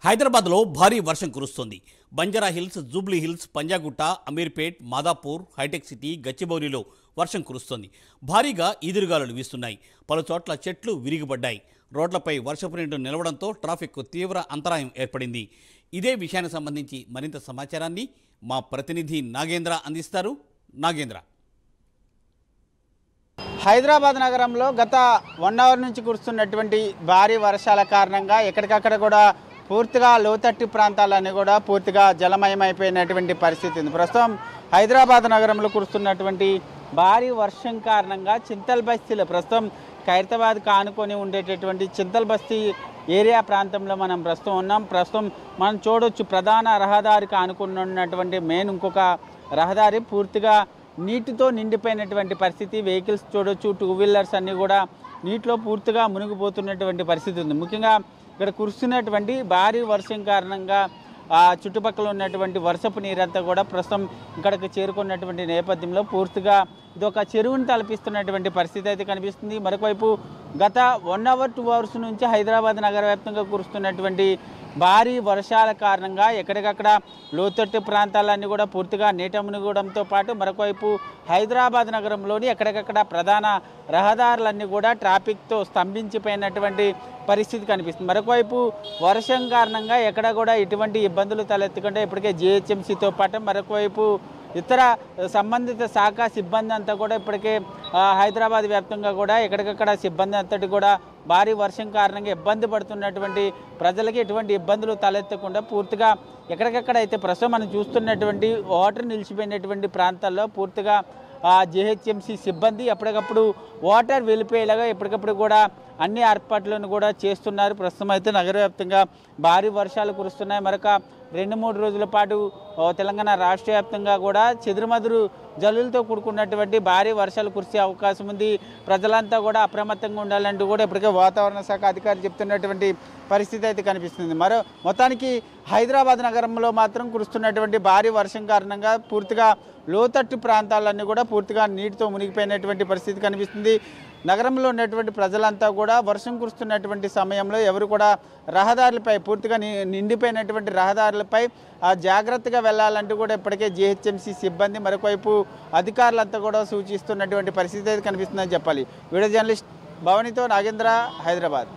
హైదరాబాద్లో భారీ వర్షం కురుస్తోంది. Banjara Hills, Jubilee Hills, Panjagutta, Ameerpet, Madhapur, Hitech City, గచ్చిబౌలిలో వర్షం కురుస్తోంది. భారీగా ఈదురుగాలులు వీస్తున్నాయి. పలు చోట్ల చెట్లు విరిగిపడ్డాయి. రోడ్లపై వర్షపు నీరు నిలవడంతో ట్రాఫిక్ తీవ్ర అంతరాయం ఏర్పడింది. ఇదే విషయానికి సంబంధించి మరింత సమాచారాన్ని మా ప్రతినిధి నాగేంద్ర అందిస్తారు. నాగేంద్ర, హైదరాబాద్ నగరంలో గత 1 అవర్ నుంచి కురుస్తున్నటువంటి భారీ వర్షాల కారణంగా ఎక్కడికక్కడ కూడా పూర్తిగా లోతట్టు ప్రాంతాలన్నీ కూడా పూర్తిగా జలమయమైపోయినటువంటి పరిస్థితి ఉంది. ప్రస్తుతం హైదరాబాద్ నగరంలో కురుస్తున్నటువంటి భారీ వర్షం కారణంగా చింతల్ బస్తీలో ప్రస్తుతం ఖైరతాబాద్ కానుకొని ఉండేటటువంటి చింతల్ బస్తీ ఏరియా ప్రాంతంలో మనం ప్రస్తుతం ఉన్నాం. ప్రస్తుతం మనం చూడొచ్చు, ప్రధాన రహదారికి ఆనుకుని ఉన్నటువంటి మెయిన్ ఇంకొక రహదారి పూర్తిగా నీటితో నిండిపోయినటువంటి పరిస్థితి. వెహికల్స్ చూడొచ్చు, 2 వీలర్స్ అన్నీ కూడా నీటిలో పూర్తిగా మునిగిపోతున్నటువంటి పరిస్థితి ఉంది. ముఖ్యంగా ఇక్కడ కురుస్తున్నటువంటి భారీ వర్షం కారణంగా చుట్టుపక్కల ఉన్నటువంటి వర్షపు నీరంతా కూడా ప్రస్తుతం ఇక్కడికి చేరుకున్నటువంటి నేపథ్యంలో పూర్తిగా ఇది ఒక చెరువును తలపిస్తున్నటువంటి పరిస్థితి అయితే కనిపిస్తుంది. మరొకవైపు గత 1 అవర్ 2 అవర్స్ నుంచి హైదరాబాద్ నగర వ్యాప్తంగా కురుస్తున్నటువంటి భారీ వర్షాల కారణంగా ఎక్కడికక్కడ లోతట్టు ప్రాంతాలన్నీ కూడా పూర్తిగా నీట మునిగడంతో పాటు మరొకవైపు హైదరాబాద్ నగరంలోని ఎక్కడికక్కడ ప్రధాన రహదారులన్నీ కూడా ట్రాఫిక్తో స్తంభించిపోయినటువంటి పరిస్థితి కనిపిస్తుంది. మరొకవైపు వర్షం కారణంగా ఎక్కడ కూడా ఎటువంటి ఇబ్బందులు తలెత్తకుండా ఇప్పటికే జిహెచ్ఎంసీతో పాటు మరొకవైపు ఇతర సంబంధిత శాఖ సిబ్బంది అంతా కూడా ఇప్పటికే హైదరాబాద్ వ్యాప్తంగా కూడా ఎక్కడికక్కడ సిబ్బంది అంతటి కూడా భారీ వర్షం కారణంగా ఇబ్బంది పడుతున్నటువంటి ప్రజలకి ఎటువంటి ఇబ్బందులు తలెత్తకుండా పూర్తిగా ఎక్కడికక్కడ అయితే ప్రస్తుతం మనం చూస్తున్నటువంటి వాటర్ నిలిచిపోయినటువంటి ప్రాంతాల్లో పూర్తిగా జిహెచ్ఎంసీ సిబ్బంది ఎప్పటికప్పుడు వాటర్ వెళ్ళిపోయేలాగా ఎప్పటికప్పుడు కూడా అన్ని ఏర్పాట్లను కూడా చేస్తున్నారు. ప్రస్తుతం అయితే నగర వ్యాప్తంగా భారీ వర్షాలు కురుస్తున్నాయి. మరొక 2-3 రోజుల పాటు తెలంగాణ రాష్ట్ర వ్యాప్తంగా కూడా చెదురుమదురు జల్లులతో కూడుకున్నటువంటి భారీ వర్షాలు కురిసే అవకాశం ఉంది. ప్రజలంతా కూడా అప్రమత్తంగా ఉండాలంటూ కూడా ఇప్పటికే వాతావరణ శాఖ అధికారులు చెప్తున్నటువంటి పరిస్థితి అయితే కనిపిస్తుంది. మొత్తానికి హైదరాబాద్ నగరంలో మాత్రం కురుస్తున్నటువంటి భారీ వర్షం కారణంగా పూర్తిగా లోతట్టు ప్రాంతాలన్నీ కూడా పూర్తిగా నీటితో మునిగిపోయినటువంటి పరిస్థితి కనిపిస్తుంది. నగరంలో ఉన్నటువంటి ప్రజలంతా కూడా వర్షం కురుస్తున్నటువంటి సమయంలో ఎవరు కూడా రహదారులపై పూర్తిగా నిండిపోయినటువంటి రహదారులపై జాగ్రత్తగా వెళ్ళాలంటూ కూడా ఇప్పటికే జిహెచ్ఎంసీ సిబ్బంది మరొకవైపు అధికారులంతా కూడా సూచిస్తున్నటువంటి పరిస్థితి అయితే కనిపిస్తుందని చెప్పాలి. వీడియో జర్నలిస్ట్ భవనితో నాగేంద్ర, హైదరాబాద్.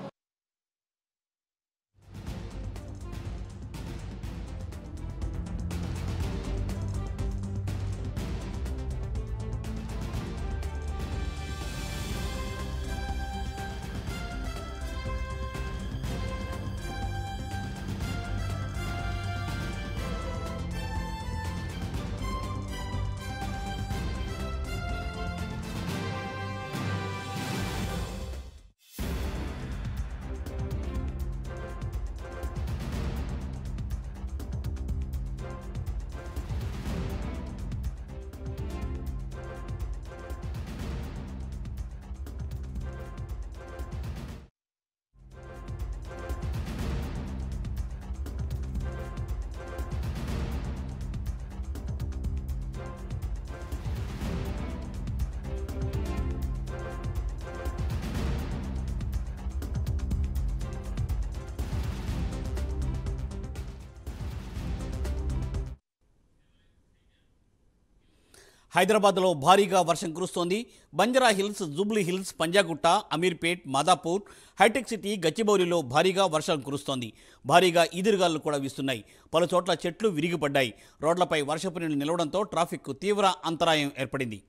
హైదరాబాద్లో భారీగా వర్షం కురుస్తోంది. Banjara Hills, Jubilee Hills, Panjagutta, Ameerpet, Madhapur, Hitech City, గచ్చిబౌలిలో భారీగా వర్షం కురుస్తోంది. భారీగా ఈదురుగాలు కూడా వీస్తున్నాయి. పలు చోట్ల చెట్లు విరిగిపడ్డాయి. రోడ్లపై వర్షపు నీరు నిలవడంతో ట్రాఫిక్ తీవ్ర అంతరాయం ఏర్పడింది.